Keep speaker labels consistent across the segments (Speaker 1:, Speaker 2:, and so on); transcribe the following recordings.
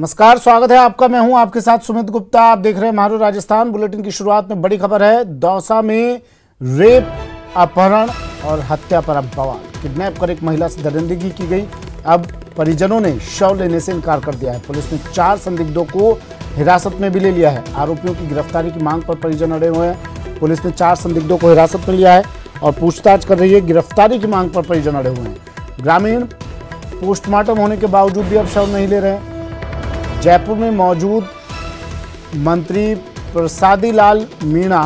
Speaker 1: नमस्कार, स्वागत है आपका। मैं हूं आपके साथ सुमित गुप्ता। आप देख रहे हैं मारू राजस्थान। बुलेटिन की शुरुआत में बड़ी खबर है। दौसा में रेप, अपहरण और हत्या पर अब बवाल। किडनैप कर एक महिला से दरिंदगी की गई। अब परिजनों ने शव लेने से इनकार कर दिया है। पुलिस ने 4 संदिग्धों को हिरासत में भी ले लिया है। आरोपियों की गिरफ्तारी की मांग पर परिजन अड़े हुए हैं। पुलिस ने 4 संदिग्धों को हिरासत में लिया है और पूछताछ कर रही है। गिरफ्तारी की मांग पर परिजन अड़े हुए हैं। ग्रामीण पोस्टमार्टम होने के बावजूद भी अब शव नहीं ले रहे हैं। जयपुर में मौजूद मंत्री प्रसादी लाल मीणा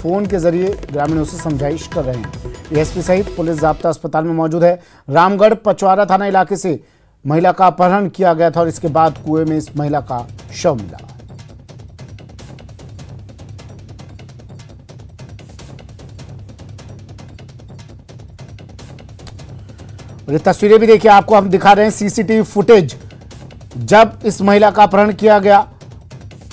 Speaker 1: फोन के जरिए ग्रामीणों से समझाइश कर रहे हैं। एसपी सहित पुलिस जाब्ता अस्पताल में मौजूद है। रामगढ़ पचवारा थाना इलाके से महिला का अपहरण किया गया था और इसके बाद कुएं में इस महिला का शव मिला। और ये तस्वीरें भी देखिए, आपको हम दिखा रहे हैं सीसीटीवी फुटेज। जब इस महिला का अपहरण किया गया,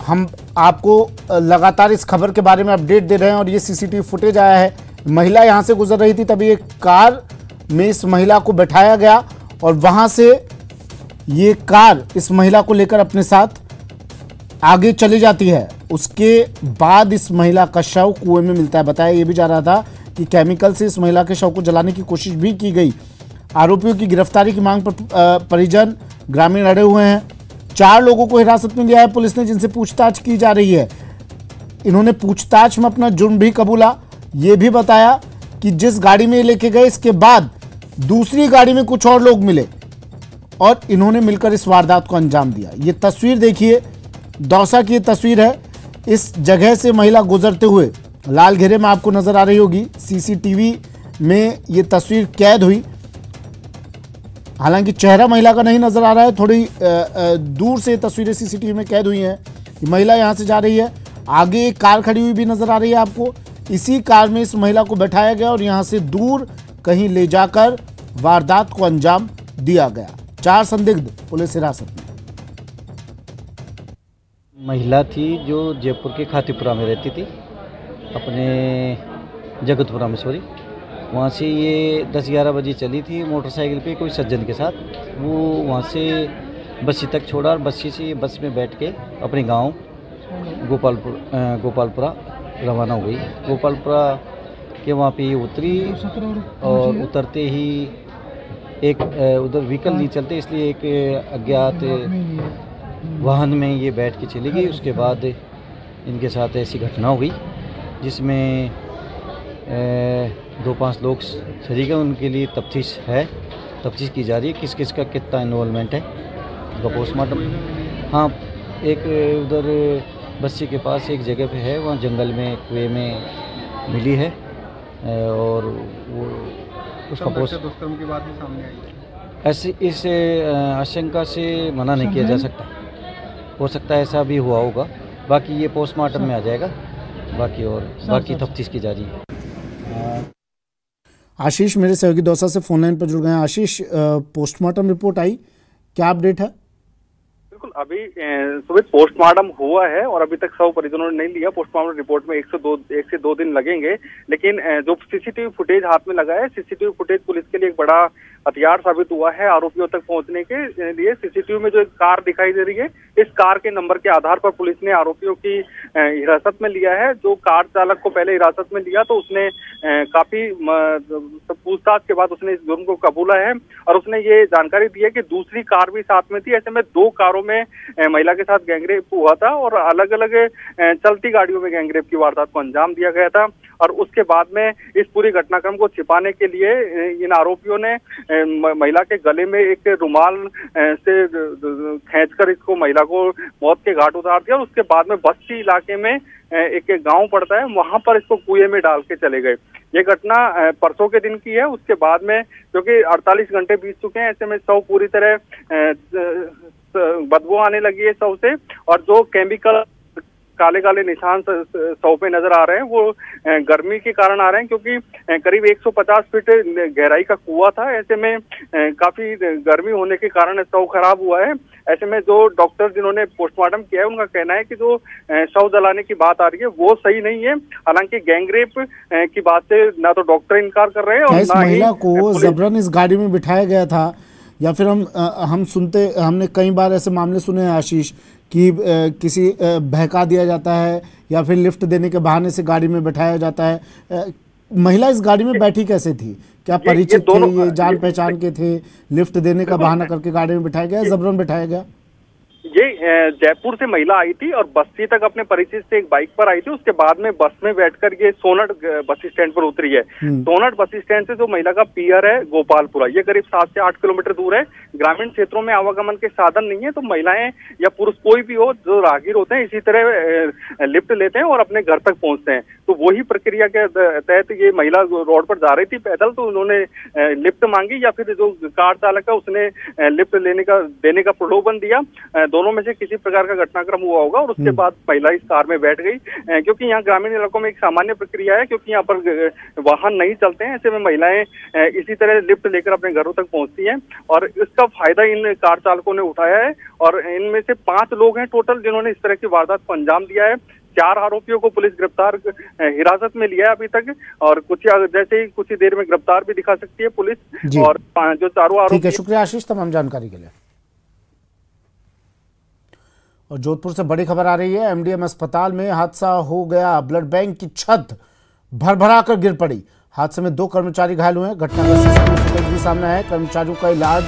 Speaker 1: हम आपको लगातार इस खबर के बारे में अपडेट दे रहे हैं और ये सीसीटीवी फुटेज आया है। महिला यहां से गुजर रही थी, तभी एक कार में इस महिला को बैठाया गया और वहां से ये कार इस महिला को लेकर अपने साथ आगे चली जाती है। उसके बाद इस महिला का शव कुएं में मिलता है। बताया ये भी जा रहा था कि केमिकल से इस महिला के शव को जलाने की कोशिश भी की गई। आरोपियों की गिरफ्तारी की मांग पर परिजन ग्रामीण अड़े हुए हैं। 4 लोगों को हिरासत में लिया है पुलिस ने, जिनसे पूछताछ की जा रही है। इन्होंने पूछताछ में अपना जुर्म भी कबूला। ये भी बताया कि जिस गाड़ी में लेके गए, इसके बाद दूसरी गाड़ी में कुछ और लोग मिले और इन्होंने मिलकर इस वारदात को अंजाम दिया। ये तस्वीर देखिए, दौसा की ये तस्वीर है। इस जगह से महिला गुजरते हुए लाल घेरे में आपको नजर आ रही होगी। सीसीटीवी में ये तस्वीर कैद हुई। हालांकि चेहरा महिला का नहीं नजर आ रहा है, थोड़ी दूर से तस्वीरें सीसीटीवी में कैद हुई हैं। महिला यहां से जा रही है, आगे एक कार खड़ी हुई भी नजर आ रही है आपको। इसी कार में इस महिला को बैठाया गया और यहां से दूर कहीं ले जाकर वारदात को अंजाम दिया गया। 4 संदिग्ध पुलिस हिरासत में।
Speaker 2: महिला थी जो जयपुर के खातीपुरा में रहती थी, अपने जगतपुरा में, सॉरी। वहाँ से ये 10-11 बजे चली थी मोटरसाइकिल पे कोई सज्जन के साथ। वो वहाँ से बस्सी तक छोड़ा और बस्सी से बस में बैठ के अपने गांव गोपालपुरा रवाना हो गई। गोपालपुरा के वहाँ पे ये उतरी और उतरते ही एक उधर व्हीकल नहीं चलते, इसलिए एक अज्ञात वाहन में ये बैठ के चली गई। उसके बाद इनके साथ ऐसी घटना हो गई जिसमें 2-5 लोग शरीक हैं। उनके लिए तफ्तीश की जा रही है, किस किस का कितना इन्वॉल्वमेंट है। उनका पोस्टमार्टम, हाँ, एक उधर बस्सी के पास एक जगह पे है, वहाँ जंगल में कुएं में मिली है और वो उसका दुष्कर्म की बात भी सामने आई है। ऐसे इस आशंका से मना नहीं किया जा सकता। हो सकता है ऐसा भी हुआ होगा, बाकी ये पोस्टमार्टम में आ जाएगा। बाकी तफ्तीश की जा रही है।
Speaker 1: आशीष मेरे सहयोगी दौसा से फोन लाइन पर जुड़ गए हैं। आशीष, पोस्टमार्टम रिपोर्ट आई, क्या अपडेट है?
Speaker 3: बिल्कुल, अभी सुबह पोस्टमार्टम हुआ है और अभी तक सब परिजनों ने नहीं लिया। पोस्टमार्टम रिपोर्ट में 1 से 2 दिन लगेंगे, लेकिन जो सीसीटीवी फुटेज हाथ में लगा है, सीसीटीवी फुटेज पुलिस के लिए एक बड़ा हथियार साबित हुआ है आरोपियों तक पहुंचने के लिए। सीसीटीवी में जो एक कार दिखाई दे रही है, इस कार के नंबर के आधार पर पुलिस ने आरोपियों की हिरासत में लिया है। जो कार चालक को पहले हिरासत में लिया तो उसने काफी पूछताछ के बाद उसने इस जुर्म को कबूला है और उसने ये जानकारी दी है कि दूसरी कार भी साथ में थी। ऐसे में 2 कारों में महिला के साथ गैंगरेप हुआ था और अलग अलग चलती गाड़ियों में गैंगरेप की वारदात को अंजाम दिया गया था। और उसके बाद में इस पूरी घटनाक्रम को छिपाने के लिए इन आरोपियों ने महिला के गले में एक रुमाल से खींचकर इसको, महिला को मौत के घाट उतार दिया और उसके बाद में बस्ती इलाके में एक गांव पड़ता है, वहां पर इसको कुएं में डाल के चले गए। ये घटना परसों के दिन की है। उसके बाद में, क्योंकि 48 घंटे बीत चुके हैं, ऐसे में शव पूरी तरह बदबू आने लगी है शव से और जो केमिकल काले काले निशान शव पे नजर आ रहे हैं वो गर्मी के कारण आ रहे हैं, क्योंकि करीब 150 फीट गहराई का कुआं था। ऐसे में काफी गर्मी होने के कारण शव खराब हुआ है। ऐसे में जो डॉक्टर जिन्होंने पोस्टमार्टम किया है उनका कहना है कि जो शव जलाने की बात आ रही है वो सही नहीं है। हालांकि गैंगरेप की बात से ना तो डॉक्टर इनकार कर रहे हैं और
Speaker 1: इस महिला को जबरन इस गाड़ी में बिठाया गया था, या फिर हमने कई बार ऐसे मामले सुने हैं आशीष कि किसी बहका दिया जाता है या फिर लिफ्ट देने के बहाने से गाड़ी में बैठाया जाता है। महिला इस गाड़ी में बैठी कैसे थी? क्या परिचित थे, ये जान पहचान के थे? लिफ्ट देने का बहाना करके गाड़ी में बिठाया गया, जबरन बिठाया गया?
Speaker 3: ये जयपुर से महिला आई थी और बस्ती तक अपने परिचित से एक बाइक पर आई थी। उसके बाद में बस में बैठकर ये सोनट बस स्टैंड पर उतरी है। सोनट बस स्टैंड से जो महिला का पियर है गोपालपुरा, ये करीब 7 से 8 किलोमीटर दूर है। ग्रामीण क्षेत्रों में आवागमन के साधन नहीं है, तो महिलाएं या पुरुष कोई भी हो जो राहगीर होते हैं इसी तरह लिफ्ट लेते हैं और अपने घर तक पहुंचते हैं। तो वही प्रक्रिया के तहत ये महिला रोड पर जा रही थी पैदल, तो उन्होंने लिफ्ट मांगी या फिर जो कार चालक है उसने लिफ्ट देने का प्रलोभन दिया। दोनों में से किसी प्रकार का घटनाक्रम हुआ होगा और उसके बाद महिला इस कार में बैठ गई। क्योंकि यहाँ ग्रामीण इलाकों में एक सामान्य प्रक्रिया है, क्योंकि यहाँ पर वाहन नहीं चलते हैं, ऐसे में महिलाएं इसी तरह लिफ्ट लेकर अपने घरों तक पहुंचती हैं और इसका फायदा इन कार चालकों ने उठाया है। और इनमें से 5 लोग हैं टोटल जिन्होंने इस तरह की वारदात को अंजाम दिया है। 4 आरोपियों को पुलिस गिरफ्तार हिरासत में लिया है अभी तक, और जैसे ही कुछ ही देर में गिरफ्तार भी दिखा सकती है पुलिस। और जो चारों आरोपी।
Speaker 1: ठीक है, शुक्रिया आशीष तमाम जानकारी के लिए। और जोधपुर से बड़ी खबर आ रही है, एमडीएम अस्पताल में हादसा हो गया। ब्लड बैंक की छत भरभरा कर गिर पड़ी। हादसे में 2 कर्मचारी घायल हुए। घटना का सीसीटीवी फुटेज भी सामने है। कर्मचारियों का इलाज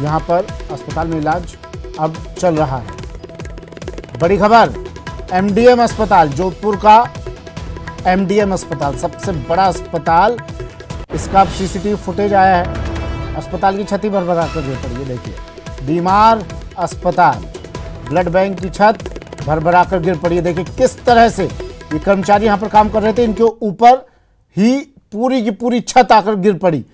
Speaker 1: यहां पर अस्पताल में इलाज अब चल रहा है। बड़ी खबर, एमडीएम अस्पताल, जोधपुर का एमडीएम अस्पताल सबसे बड़ा अस्पताल, इसका अब सीसीटीवी फुटेज आया है। अस्पताल की छत ही भरभरा कर गिर पड़ी। ये देखिए, बीमार अस्पताल, ब्लड बैंक की छत भरभरा कर गिर पड़ी है। देखिए किस तरह से ये कर्मचारी यहाँ पर काम कर रहे थे, इनके ऊपर ही पूरी की पूरी छत आकर गिर पड़ी।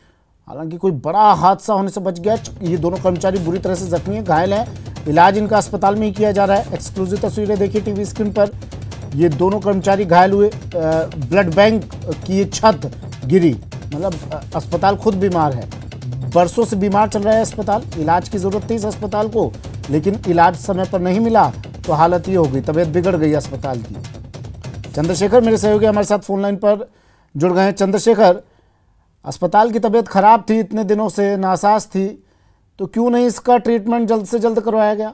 Speaker 1: हालांकि कोई बड़ा हादसा होने से बच गया। ये दोनों कर्मचारी बुरी तरह से जख्मी हैं, घायल हैं। इलाज इनका अस्पताल में ही किया जा रहा है। एक्सक्लूसिव तस्वीरें देखिए टीवी स्क्रीन पर। ये दोनों कर्मचारी घायल हुए। ब्लड बैंक की ये छत गिरी, मतलब अस्पताल खुद बीमार है। बरसों से बीमार चल रहा है अस्पताल। इलाज की जरूरत थी इस अस्पताल को, लेकिन इलाज समय पर नहीं मिला तो हालत ये हो गई, तबीयत बिगड़ गई अस्पताल की। चंद्रशेखर मेरे सहयोगी हमारे साथ फोन लाइन पर जुड़ गए हैं। चंद्रशेखर, अस्पताल की तबीयत खराब थी, इतने दिनों से नासाज थी, तो क्यों नहीं इसका ट्रीटमेंट जल्द से जल्द करवाया गया?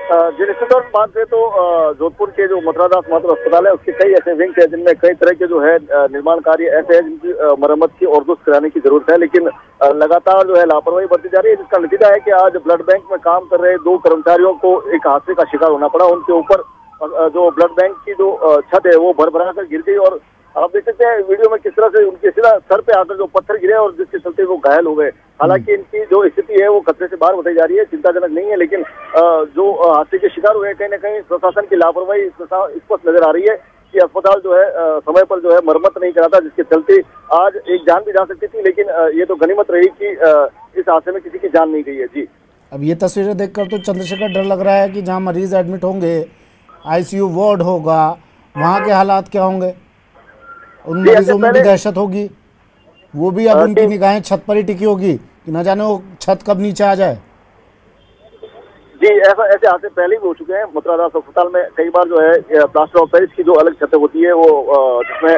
Speaker 4: जी, निश्चित तौर पर बात करें तो जोधपुर के जो मथुरादास मातृ अस्पताल है उसके कई ऐसे विंग है जिनमें कई तरह के जो है निर्माण कार्य ऐसे हैं जिनकी मरम्मत की और दुरुस्त कराने की जरूरत है, लेकिन लगातार जो है लापरवाही बरती जा रही है, जिसका नतीजा है कि आज ब्लड बैंक में काम कर रहे 2 कर्मचारियों को एक हादसे का शिकार होना पड़ा। उनके ऊपर जो ब्लड बैंक की जो छत है वो भरभरा कर गिर गई और आप देख सकते हैं वीडियो में किस तरह से उनके सीधा सर पे आकर जो पत्थर गिरे और जिसके चलते वो घायल हो गए। हालांकि इनकी जो स्थिति है वो खतरे से बाहर बताई जा रही है, चिंताजनक नहीं है, लेकिन जो हादसे के शिकार हुए कहीं न कहीं प्रशासन की लापरवाही स्पष्ट नजर आ रही है कि अस्पताल जो है समय पर जो है मरम्मत नहीं कराता, जिसके चलते आज एक जान भी जा सकती थी, लेकिन ये तो गनीमत रही कि इस हादसे में किसी की जान नहीं गई है। जी,
Speaker 1: अब ये तस्वीरें देखकर तो चंद्रशेखर डर लग रहा है कि जहाँ मरीज एडमिट होंगे, आईसीयू वार्ड होगा, वहाँ के हालात क्या होंगे? उन मरीजों में भी दहशत होगी, वो भी अब उनकी निगाहें छत पर ही टिकी होगी कि न जाने वो छत कब नीचे आ जाए।
Speaker 4: जी, ऐसे हादसे पहले भी हो चुके हैं। मथुरादास अस्पताल में कई बार जो है प्लास्टर ऑफ पेरिस की जो अलग छतें होती है वो जिसमें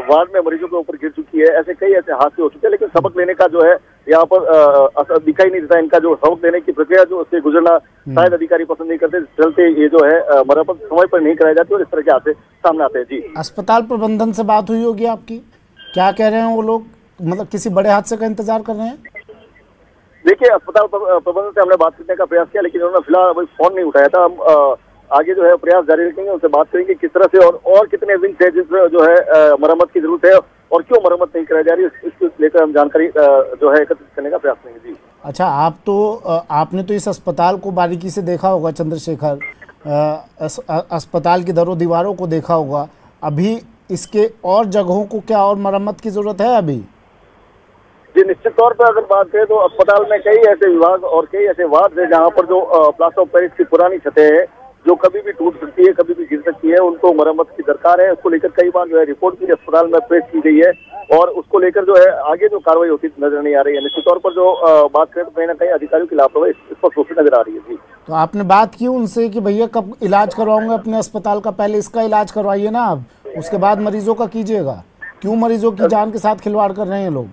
Speaker 4: वार्ड में मरीजों के ऊपर गिर चुकी है। ऐसे कई ऐसे हादसे हो चुके हैं, लेकिन सबक लेने का जो है यहाँ पर दिखाई नहीं देता। इनका जो सबक लेने की प्रक्रिया जो उससे गुजरना शायद अधिकारी पसंद नहीं करते, चलते ये जो है मरम्मत समय पर नहीं कराई जाती और इस तरह के हादसे सामने आते हैं। जी,
Speaker 1: अस्पताल प्रबंधन से बात हुई होगी आपकी, क्या कह रहे हैं वो लोग? मतलब किसी बड़े हादसे का इंतजार कर रहे हैं?
Speaker 4: देखिए, अस्पताल प्रबंधन से हमने बात करने का प्रयास किया, लेकिन उन्होंने फिलहाल अभी फोन नहीं उठाया था। हम आगे जो है प्रयास जारी रखेंगे, उनसे बात करेंगे किस तरह से और कितने विंग्स है जिसमें जो है मरम्मत की जरूरत है और क्यों मरम्मत नहीं कराई जा रही है, इसको लेकर हम जानकारी जो है एकत्रित करने का प्रयास करेंगे। जी,
Speaker 1: अच्छा, आपने तो इस अस्पताल को बारीकी से देखा होगा चंद्रशेखर, अस्पताल की दरों दीवारों को देखा होगा। अभी इसके और जगहों को क्या और मरम्मत की जरूरत है अभी?
Speaker 4: जी, निश्चित तौर पर अगर बात करें तो अस्पताल में कई ऐसे विभाग और कई ऐसे वार्ड है जहाँ पर जो प्लास्टर ऑफ पेरिस की पुरानी छतें हैं जो कभी भी टूट सकती है, कभी भी गिर सकती है, उनको मरम्मत की दरकार है। उसको लेकर कई बार जो है रिपोर्ट भी अस्पताल में पेश की गई है और उसको लेकर जो है आगे जो कार्रवाई होती नजर नहीं आ रही है। निश्चित तौर पर जो बात करें तो कहीं ना कहीं अधिकारियों की लापरवाही स्पष्ट रूप से नजर आ रही है। जी,
Speaker 1: तो आपने बात की उनसे कि भैया कब इलाज करवाओगे अपने अस्पताल का? पहले इसका इलाज करवाइए ना आप, उसके बाद मरीजों का कीजिएगा। क्यों मरीजों की जान के साथ खिलवाड़ कर रहे हैं लोग?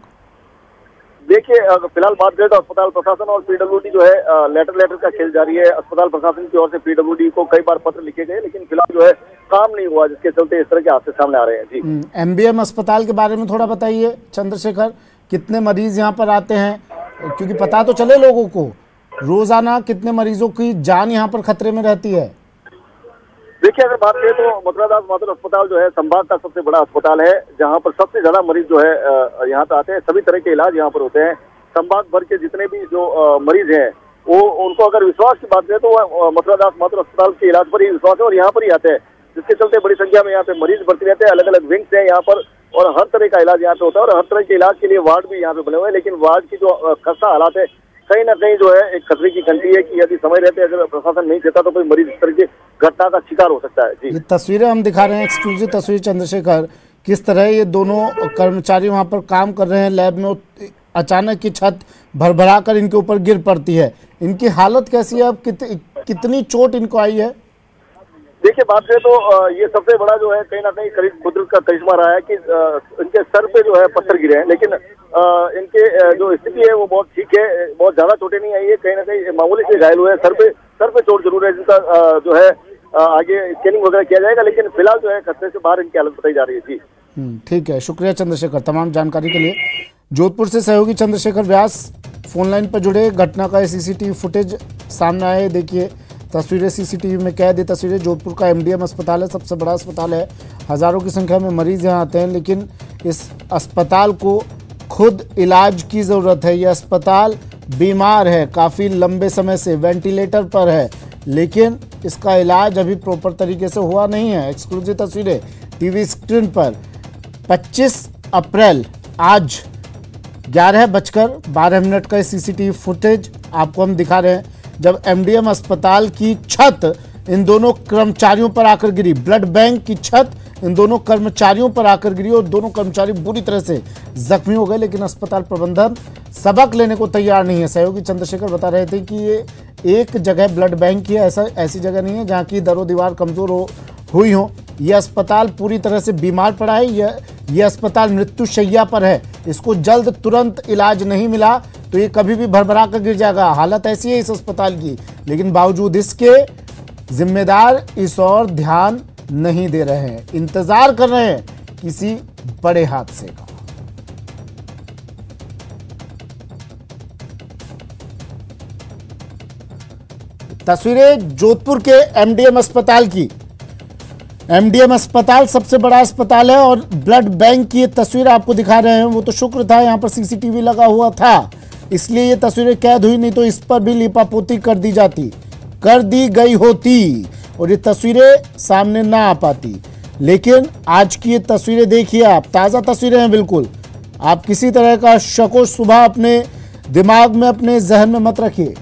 Speaker 4: देखिए फिलहाल बात करें तो अस्पताल प्रशासन और पीडब्ल्यूडी जो है लेटर का खेल जारी है। अस्पताल प्रशासन की ओर से पीडब्ल्यूडी को कई बार पत्र लिखे गए, लेकिन फिलहाल जो है काम नहीं हुआ, जिसके चलते इस तरह के हादसे सामने आ रहे हैं। जी,
Speaker 1: एमबीएम अस्पताल के बारे में थोड़ा बताइए चंद्रशेखर, कितने मरीज यहाँ पर आते हैं, क्योंकि पता तो चले लोगों को, रोजाना कितने मरीजों की जान यहाँ पर खतरे में रहती है?
Speaker 4: देखिए अगर बात करें तो मथुरा दास माथुर अस्पताल जो है संभाग का सबसे बड़ा अस्पताल है, जहां पर सबसे ज्यादा मरीज जो है यहाँ पे आते हैं। सभी तरह के इलाज यहाँ पर होते हैं। संभाग भर के जितने भी जो मरीज हैं वो उनको अगर विश्वास की बात करें तो वो मथुरा दास माथुर अस्पताल के इलाज पर ही विश्वास है और यहाँ पर ही आते हैं, जिसके चलते बड़ी संख्या में यहाँ पे मरीज भर्ती रहते हैं। अलग अलग विंग्स हैं यहाँ पर और हर तरह का इलाज यहाँ पे होता है और हर तरह के इलाज के लिए वार्ड भी यहाँ पे बने हुए हैं। लेकिन वार्ड की जो खस्ता हालात है कहीं ना कहीं जो है एक खतरे की घंटी है कि यदि समय रहते अगर प्रशासन नहीं देता तो कोई मरीज इस तरह की घटना का शिकार हो सकता है। जी,
Speaker 1: ये तस्वीरें हम दिखा रहे हैं, एक्सक्लूसिव तस्वीर चंद्रशेखर, किस तरह ये दोनों कर्मचारी वहां पर काम कर रहे हैं लैब में, अचानक की छत भरभरा कर इनके ऊपर गिर पड़ती है। इनकी हालत कैसी है, अब कितनी चोट इनको आई है?
Speaker 4: देखिए बात करें तो ये सबसे बड़ा जो है कहीं ना कहीं कुदरत का करिश्मा रहा है कि इनके सर पे जो है पत्थर गिरे हैं, लेकिन इनके जो स्थिति है वो बहुत ठीक है, बहुत ज्यादा चोटें नहीं आई है, कहीं ना कहीं मामूली से घायल हुए हैं। सर पे चोट जरूर है, जिनका जो है आगे स्कैनिंग वगैरह किया जाएगा, लेकिन फिलहाल जो है खतरे से बाहर इनकी हालत बताई जा रही है। जी
Speaker 1: ठीक है, शुक्रिया चंद्रशेखर तमाम जानकारी के लिए। जोधपुर से सहयोगी चंद्रशेखर व्यास फोन लाइन पर जुड़े। घटना का सीसीटीवी फुटेज सामने आए, देखिए तस्वीरें सीसीटीवी में कैद है। तस्वीरें जोधपुर का एमडीएम अस्पताल है, सबसे बड़ा अस्पताल है, हजारों की संख्या में मरीज यहाँ आते हैं, लेकिन इस अस्पताल को खुद इलाज की ज़रूरत है। यह अस्पताल बीमार है, काफ़ी लंबे समय से वेंटिलेटर पर है, लेकिन इसका इलाज अभी प्रॉपर तरीके से हुआ नहीं है। एक्सक्लूसिव तस्वीरें टीवी स्क्रीन पर 25 अप्रैल आज 11:12 का सीसीटीवी फुटेज आपको हम दिखा रहे हैं, जब एमडीएम अस्पताल की छत इन दोनों कर्मचारियों पर आकर गिरी। ब्लड बैंक की छत इन दोनों कर्मचारियों पर आकर गिरी और दोनों कर्मचारी बुरी तरह से जख्मी हो गए, लेकिन अस्पताल प्रबंधन सबक लेने को तैयार नहीं है। सहयोगी चंद्रशेखर बता रहे थे कि ये एक जगह ब्लड बैंक की है, ऐसी जगह नहीं है जहाँ की दरो दीवार कमज़ोर हुई हो। यह अस्पताल पूरी तरह से बीमार पड़ा है, यह अस्पताल मृत्युशैया पर है। इसको जल्द तुरंत इलाज नहीं मिला तो ये कभी भी भरभरा कर गिर जाएगा। हालत ऐसी है इस अस्पताल की, लेकिन बावजूद इसके जिम्मेदार इस ओर ध्यान नहीं दे रहे हैं, इंतजार कर रहे हैं किसी बड़े हादसे का। तस्वीरें जोधपुर के एमडीएम अस्पताल की। एमडीएम अस्पताल सबसे बड़ा अस्पताल है और ब्लड बैंक की ये तस्वीर आपको दिखा रहे हैं। वो तो शुक्र था यहाँ पर सीसीटीवी लगा हुआ था, इसलिए ये तस्वीरें कैद हुई, नहीं तो इस पर भी लिपापोती कर दी गई होती और ये तस्वीरें सामने ना आ पाती। लेकिन आज की ये तस्वीरें देखिए आप, ताज़ा तस्वीरें हैं बिल्कुल। आप किसी तरह का शको शुबा अपने दिमाग में, अपने जहन में मत रखिए।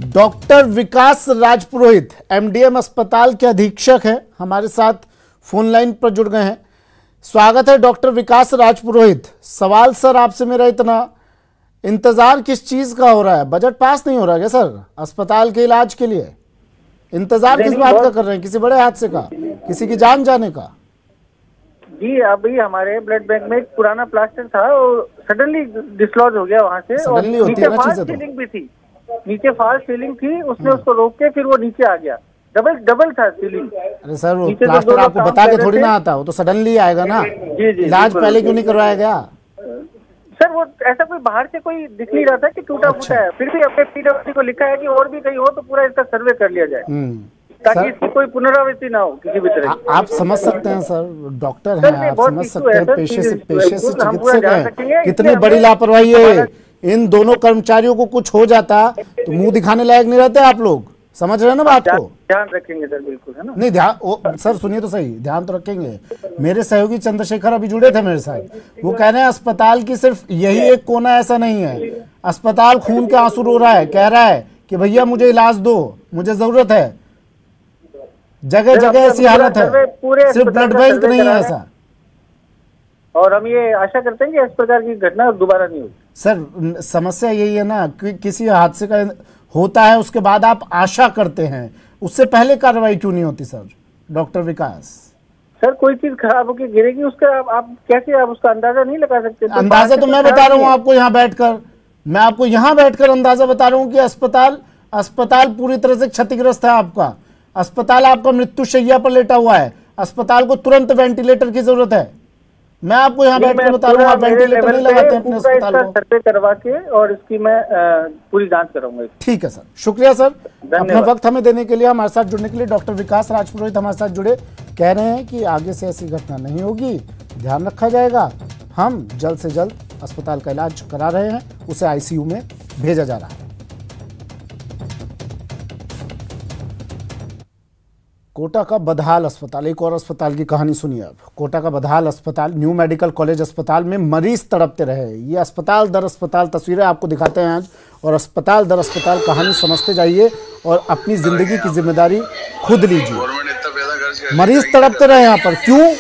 Speaker 1: डॉक्टर विकास राजपुरोहित एमडीएम अस्पताल के अधीक्षक हैं, हमारे साथ फोन लाइन पर जुड़ गए हैं। स्वागत है डॉक्टर विकास राजपुरोहित। सवाल सर आपसे मेरा इतना, इंतजार किस चीज का हो रहा है? बजट पास नहीं हो रहा है क्या सर अस्पताल के इलाज के लिए? इंतजार किस बात का कर रहे हैं? किसी बड़े हादसे का, किसी की जान जाने का?
Speaker 5: जी अभी हमारे ब्लड बैंक में एक पुराना प्लास्टर था और सडनली डिसलॉज हो गया वहाँ से, और नीचे फॉल्स सीलिंग भी थी, नीचे फॉल्स सीलिंग थी, उसने उसको रोक के फिर वो नीचे आ गया। डबल था सीलिंग।
Speaker 1: अरे सर वो प्लास्टर आपको बता के थोड़ी ना आता, वो तो सडनली आएगा ना। इलाज पहले क्यों नहीं करवाया गया?
Speaker 5: सर वो ऐसा कोई बाहर से कोई दिख नहीं रहा था कि टूटा फूटा है, फिर भी अपने पीडब्ल्यूडी को लिखा है कि और भी कहीं हो तो पूरा इसका सर्वे कर लिया जाए ताकि इसकी कोई पुनरावृत्ति ना हो किसी भी तरह।
Speaker 1: आप समझ सकते हैं सर, डॉक्टर हैं, आप समझ सकते हैं, पेशे से चिकित्सक हैं, कितनी बड़ी लापरवाही है। इन दोनों कर्मचारियों को कुछ हो जाता तो मुंह दिखाने लायक नहीं रहते आप लोग, समझ रहे हैं ना बात को?
Speaker 5: ध्यान रखेंगे सर, बिल्कुल है ना।
Speaker 1: नहीं ध्यान, सर सुनिए तो सही, ध्यान तो रखेंगे। मेरे सहयोगी चंद्रशेखर अभी जुड़े थे मेरे साथ, वो कह रहे हैं अस्पताल की सिर्फ यही एक कोना ऐसा नहीं है, अस्पताल खून के आंसू रो रहा है, कह रहा है कि भैया मुझे इलाज दो, मुझे जरूरत है। जगह जगह ऐसी हालत है, सिर्फ ब्लड बैंक नहीं है ऐसा।
Speaker 5: और हम ये आशा करते हैं कि इस प्रकार की घटना दोबारा नहीं होगी।
Speaker 1: सर समस्या यही है ना कि किसी हादसे का होता है उसके बाद आप आशा करते हैं, उससे पहले कार्रवाई क्यों नहीं होती सर? डॉक्टर विकास
Speaker 5: सर कोई चीज खराब होकर गिरेगी उसका आप कैसे आप उसका अंदाजा नहीं लगा सकते? तो
Speaker 1: अंदाजा तो मैं बता रहा हूँ आपको यहाँ बैठकर, मैं आपको यहाँ बैठकर अंदाजा बता रहा हूँ कि अस्पताल पूरी तरह से क्षतिग्रस्त है। आपका अस्पताल आपका मृत्युशैया पर लेटा हुआ है। अस्पताल को तुरंत वेंटिलेटर की जरूरत है। मैं आपको यहाँ बैठकर बता रहा हूँ, आप वेंटिलेटर नहीं लगाते अपने अस्पताल को।
Speaker 5: सर्वे करवा के और इसकी मैं पूरी जांच कराऊंगा।
Speaker 1: ठीक है सर, शुक्रिया सर अपना वक्त हमें देने के लिए, हमारे साथ जुड़ने के लिए। डॉक्टर विकास राजपुरोहित हमारे साथ जुड़े, कह रहे हैं कि आगे से ऐसी घटना नहीं होगी, ध्यान रखा जाएगा। हम जल्द से जल्द अस्पताल का इलाज करा रहे हैं, उसे आईसीयू में भेजा जा रहा है। कोटा का बदहाल अस्पताल, एक और अस्पताल की कहानी सुनिए अब। कोटा का बदहाल अस्पताल, न्यू मेडिकल कॉलेज अस्पताल में मरीज तड़पते रहे। ये अस्पताल दर अस्पताल तस्वीरें आपको दिखाते हैं आज, और अस्पताल दर अस्पताल कहानी समझते जाइए और अपनी जिंदगी की जिम्मेदारी खुद लीजिए। मरीज तड़पते रहे यहाँ पर, क्यों?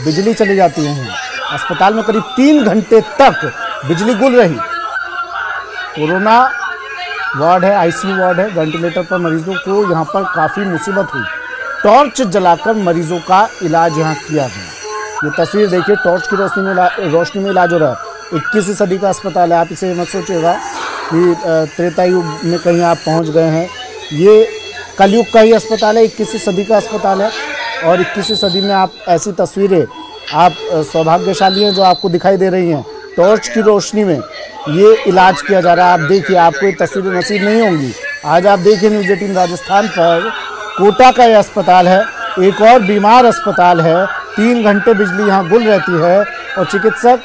Speaker 1: बिजली चली जाती है। अस्पताल में करीब 3 घंटे तक बिजली गुल रही। कोरोना वार्ड है, आईसीयू वार्ड है, वेंटिलेटर पर मरीजों को यहाँ पर काफ़ी मुसीबत हुई। टॉर्च जलाकर मरीजों का इलाज यहाँ किया गया। ये तस्वीर देखिए, टॉर्च की रोशनी में इलाज हो रहा है। 21वीं सदी का अस्पताल है। आप इसे मत सोचिएगा कि त्रेता युग में कहीं आप पहुँच गए हैं। ये कलयुग का ही अस्पताल है, 21वीं सदी का अस्पताल है। और 21वीं सदी में आप ऐसी तस्वीरें, आप सौभाग्यशाली हैं जो आपको दिखाई दे रही हैं। टॉर्च की रोशनी में ये इलाज किया जा रहा है। आप देखिए, आपको ये तस्वीरें नसीब नहीं होंगी। आज आप देखिए न्यूज़ 18 राजस्थान पर, कोटा का ये अस्पताल है, एक और बीमार अस्पताल है। 3 घंटे बिजली यहाँ गुल रहती है और चिकित्सक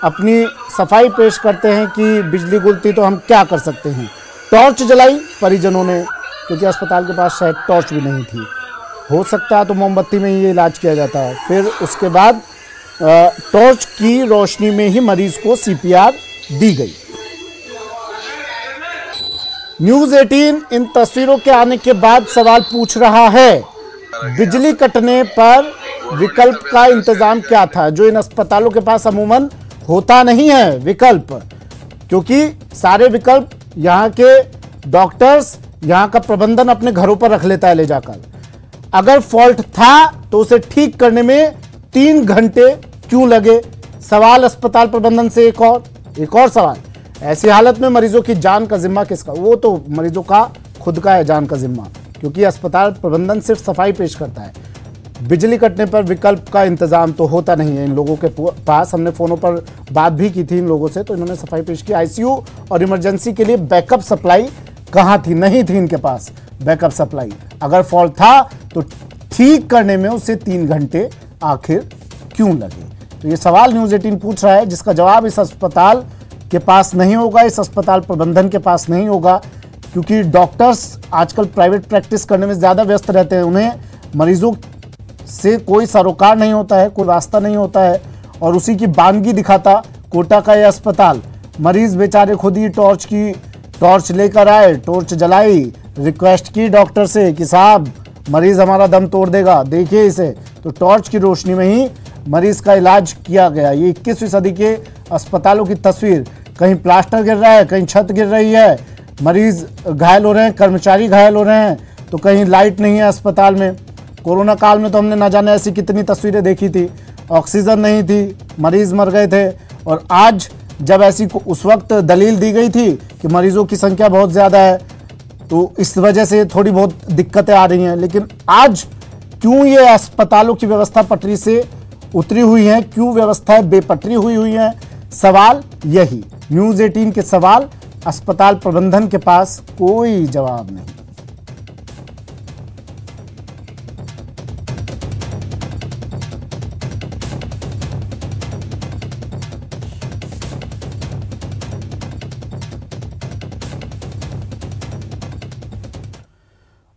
Speaker 1: अपनी सफाई पेश करते हैं कि बिजली गुलती तो हम क्या कर सकते हैं। टॉर्च जलाई परिजनों ने, क्योंकि अस्पताल के पास शायद टॉर्च भी नहीं थी। हो सकता है तो मोमबत्ती में ही ये इलाज किया जाता है। फिर उसके बाद टॉर्च की रोशनी में ही मरीज को सीपीआर दी गई। न्यूज़ 18 इन तस्वीरों के आने के बाद सवाल पूछ रहा है, बिजली कटने पर विकल्प का इंतजाम क्या था, जो इन अस्पतालों के पास अमूमन होता नहीं है विकल्प, क्योंकि सारे विकल्प यहाँ के डॉक्टर्स, यहाँ का प्रबंधन अपने घरों पर रख लेता है ले जाकर। अगर फॉल्ट था तो उसे ठीक करने में 3 घंटे क्यों लगे? सवाल अस्पताल प्रबंधन से एक और सवाल, ऐसी हालत में मरीजों की जान का जिम्मा किसका? वो तो मरीजों का खुद का है जान का जिम्मा, क्योंकि अस्पताल प्रबंधन सिर्फ सफाई पेश करता है। बिजली कटने पर विकल्प का इंतजाम तो होता नहीं है इन लोगों के पास। हमने फोनों पर बात भी की थी इन लोगों से, तो इन्होंने सफाई पेश की। आईसीयू और इमरजेंसी के लिए बैकअप सप्लाई कहाँ थी? नहीं थी इनके पास बैकअप सप्लाई। अगर फॉल्ट था तो ठीक करने में उसे 3 घंटे आखिर क्यों लगे? तो ये सवाल न्यूज़ 18 पूछ रहा है, जिसका जवाब इस अस्पताल के पास नहीं होगा, इस अस्पताल प्रबंधन के पास नहीं होगा, क्योंकि डॉक्टर्स आजकल प्राइवेट प्रैक्टिस करने में ज़्यादा व्यस्त रहते हैं। उन्हें मरीजों से कोई सरोकार नहीं होता है, कोई वास्ता नहीं होता है, और उसी की बानगी दिखाता कोटा का यह अस्पताल। मरीज बेचारे खुद ही टॉर्च लेकर आए, टॉर्च जलाई, रिक्वेस्ट की डॉक्टर से कि साहब मरीज हमारा दम तोड़ देगा, देखिए इसे। तो टॉर्च की रोशनी में ही मरीज का इलाज किया गया। ये 21वीं सदी के अस्पतालों की तस्वीर, कहीं प्लास्टर गिर रहा है, कहीं छत गिर रही है, मरीज घायल हो रहे हैं, कर्मचारी घायल हो रहे हैं, तो कहीं लाइट नहीं है अस्पताल में। कोरोना काल में तो हमने ना जाने ऐसी कितनी तस्वीरें देखी थी, ऑक्सीजन नहीं थी, मरीज मर गए थे। और आज जब ऐसी उस वक्त दलील दी गई थी कि मरीजों की संख्या बहुत ज़्यादा है, तो इस वजह से थोड़ी बहुत दिक्कतें आ रही हैं। लेकिन आज क्यों ये अस्पतालों की व्यवस्था पटरी से उतरी हुई है, क्यों व्यवस्थाएं बेपटरी हुई हैं? सवाल यही, न्यूज़ 18 के सवाल, अस्पताल प्रबंधन के पास कोई जवाब नहीं।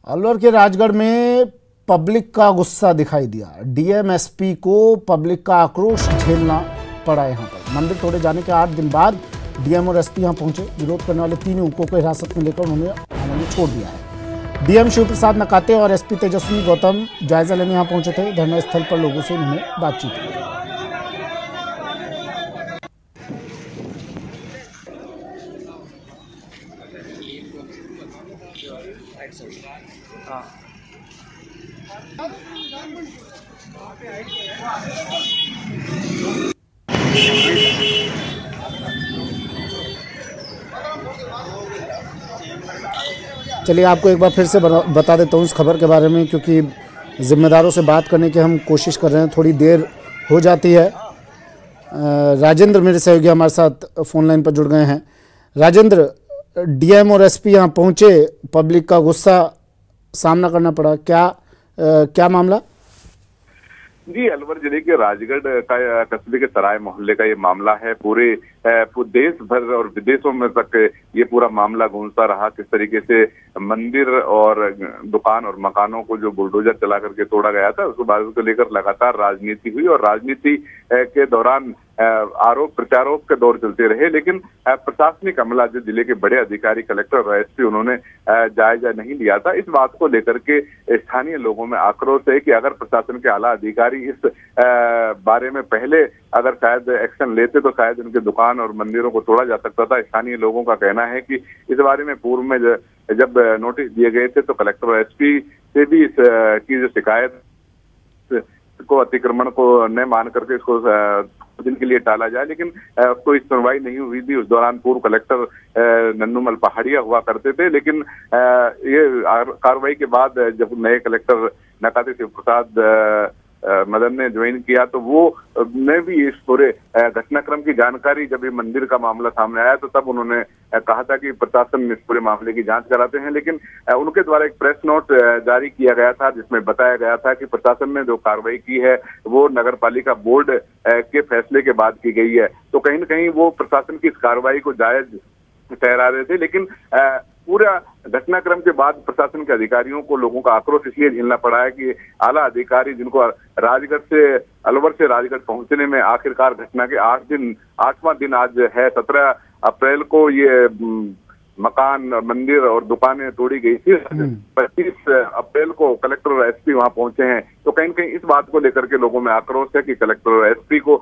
Speaker 1: अलवर के राजगढ़ में पब्लिक का गुस्सा दिखाई दिया। डीएम एसपी को पब्लिक का आक्रोश झेलना पड़ा। यहाँ पर मंदिर तोड़े जाने के 8 दिन बाद डीएम और एसपी यहाँ पहुंचे। विरोध करने वाले 3 युवकों को हिरासत में लेकर उन्होंने छोड़ दिया है। डीएम शिव प्रसाद नकाते और एसपी तेजस्वी गौतम जायजा लेने यहाँ पहुंचे थे। धरना स्थल पर लोगों से उन्होंने बातचीत की। चलिए आपको एक बार फिर से बता देता हूँ इस खबर के बारे में, क्योंकि ज़िम्मेदारों से बात करने की हम कोशिश कर रहे हैं, थोड़ी देर हो जाती है। राजेंद्र मेरे सहयोगी हमारे साथ फ़ोन लाइन पर जुड़ गए हैं। राजेंद्र, डीएम और एसपी यहाँ पहुँचे, पब्लिक का गुस्सा सामना करना पड़ा, क्या मामला?
Speaker 6: जी, अलवर जिले के राजगढ़ का कस्बे के सराय मोहल्ले का ये मामला है। पूरे देश भर और विदेशों में तक ये पूरा मामला गूंजता रहा, किस तरीके से मंदिर और दुकान और मकानों को जो बुलडोजर चला करके तोड़ा गया था, उसके बाद उसको लेकर लगातार राजनीति हुई और राजनीति के दौरान आरोप प्रत्यारोप के दौर चलते रहे। लेकिन प्रशासनिक अमला जो जिले के बड़े अधिकारी कलेक्टर और एसपी, उन्होंने जायजा नहीं लिया था। इस बात को लेकर के स्थानीय लोगों में आक्रोश है कि अगर प्रशासन के आला अधिकारी इस बारे में पहले अगर शायद एक्शन लेते तो शायद उनके दुकान और मंदिरों को तोड़ा जा सकता था। स्थानीय लोगों का कहना है कि इस बारे में पूर्व में जब नोटिस दिए गए थे तो कलेक्टर और एसपी से भी इसकी जो शिकायत को, अतिक्रमण को न मान करके इसको दिन के लिए टाला जाए, लेकिन कोई सुनवाई नहीं हुई थी। उस दौरान पूर्व कलेक्टर नन्नूमल पहाड़िया हुआ करते थे, लेकिन ये कार्रवाई के बाद जब नए कलेक्टर नकाते शिव प्रसाद मदन ने ज्वाइन किया तो वो ने भी इस पूरे घटनाक्रम की जानकारी, जब ये मंदिर का मामला सामने आया तो तब उन्होंने कहा था कि प्रशासन इस पूरे मामले की जांच कराते हैं। लेकिन उनके द्वारा एक प्रेस नोट जारी किया गया था जिसमें बताया गया था कि प्रशासन ने जो कार्रवाई की है वो नगर पालिका बोर्ड के फैसले के बाद की गई है। तो कहीं न कहीं वो प्रशासन की इस कार्रवाई को जायज ठहरा रहे थे। लेकिन पूरा घटनाक्रम के बाद प्रशासन के अधिकारियों को लोगों का आक्रोश इसलिए झेलना पड़ा है कि आला अधिकारी जिनको राजगढ़ से, अलवर से राजगढ़ पहुंचने में आखिरकार घटना के 8वां दिन आज है। 17 अप्रैल को ये मकान, मंदिर और दुकानें तोड़ी गई थी। 25 अप्रैल को कलेक्टर और एसपी वहां पहुंचे हैं। तो कहीं न कहीं इस बात को लेकर के लोगों में आक्रोश है कि कलेक्टर और एसपी को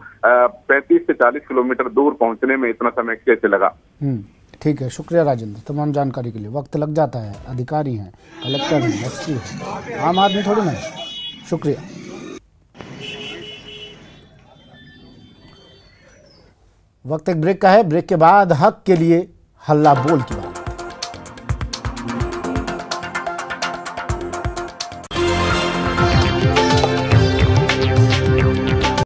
Speaker 6: 35 से 40 किलोमीटर दूर पहुंचने में इतना समय कैसे लगा।
Speaker 1: ठीक है, शुक्रिया राजेंद्र तमाम जानकारी के लिए। वक्त लग जाता है, अधिकारी हैं, कलेक्टर हैं, एसपी हैं, आम आदमी थोड़ी ना। शुक्रिया। वक्त एक ब्रेक का है। ब्रेक के बाद हक के लिए हल्ला बोल की